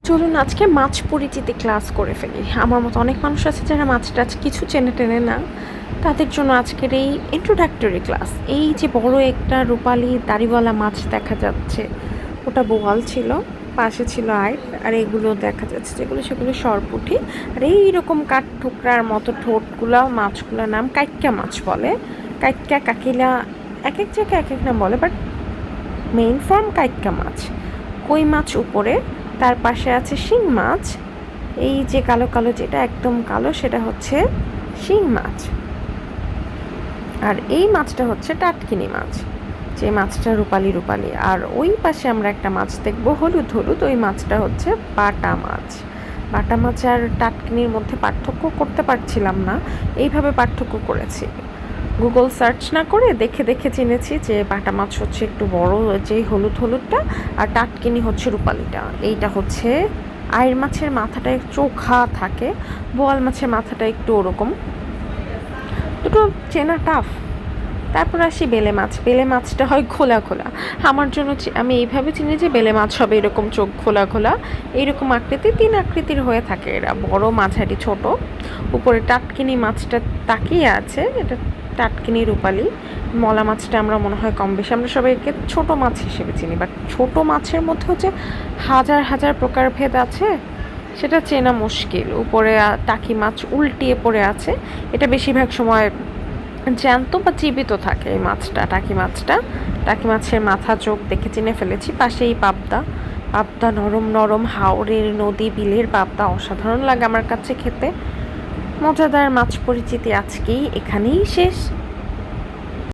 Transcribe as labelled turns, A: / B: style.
A: চলুন আজকে মাছ পরিচিতি ক্লাস করে ফেলি। আমার মতো অনেক মানুষ আছে যারা মাছ টাছ কিছু চেনে টেনে না, তাদের জন্য আজকের এই ইন্ট্রোডাক্টরি ক্লাস। এই যে বড় একটা রূপালি দাড়িওয়ালা মাছ দেখা যাচ্ছে, ওটা বোয়াল ছিল, পাশে ছিল আইট, আর এগুলো দেখা যাচ্ছে যেগুলো সেগুলো সরপুঁটি। আর এইরকম কাঠ ঠোকরার মতো ঠোঁটগুলা মাছগুলোর নাম কাইক্কা মাছ বলে। কাইক্কা কাকিলা এক এক জায়গায় এক এক নাম বলে, বাট মেইন ফর্ম কাইক্কা মাছ। কই মাছ উপরে, তার পাশে আছে শিং মাছ। এই যে কালো কালো যেটা একদম কালো সেটা হচ্ছে শিং মাছ। আর এই মাছটা হচ্ছে টাটকিনি মাছ, যে মাছটা রূপালি রূপালি। আর ওই পাশে আমরা একটা মাছ দেখবো হলুদ হলুদ, ওই মাছটা হচ্ছে বাটা মাছ। বাটা মাছ আর টাটকিনির মধ্যে পার্থক্য করতে পারছিলাম না, এইভাবে পার্থক্য করেছি। গুগল সার্চ না করে দেখে দেখে চিনেছি যে বাটা মাছ হচ্ছে একটু বড়, যে হলুদ হলুদটা, আর টাটকিনি হচ্ছে রূপালিটা। এইটা হচ্ছে আইড় মাছের মাথাটা চোখা থাকে, বোয়াল মাছের মাথাটা একটু ওরকম। দুটো চেনা টাফ। তারপর আসি বেলে মাছ। বেলে মাছটা হয় খোলা খোলা। আমার জন্য আমি এইভাবে চিনি যে বেলে মাছ হবে এরকম চোখ খোলা খোলা, এইরকম আকৃতি, তিন আকৃতির হয়ে থাকে এরা, বড় মাঝারি ছোট। উপরে টাটকিনি মাছটা তাকিয়ে আছে, এটা টাটকিনি রূপালি। মলা মাছটা আমরা মনে হয় কম বেশি আমরা সবাইকে ছোট মাছ হিসেবে চিনি, বাট ছোট মাছের মধ্যে হচ্ছে হাজার হাজার প্রকারভেদ আছে, সেটা চেনা মুশকিল। উপরে টাকি মাছ উল্টিয়ে পড়ে আছে, এটা বেশিরভাগ সময় জ্যান্ত বা জীবিত থাকে এই মাছটা, টাকি মাছটা। টাকি মাছের মাথা চোখ দেখে চিনে ফেলেছি। পাশেই পাবদা। পাবদা নরম নরম হাওরের নদী বিলের পাবদা অসাধারণ লাগে আমার কাছে খেতে। মজাদার মাছ পরিচিতি আজকেই এখানেই শেষ।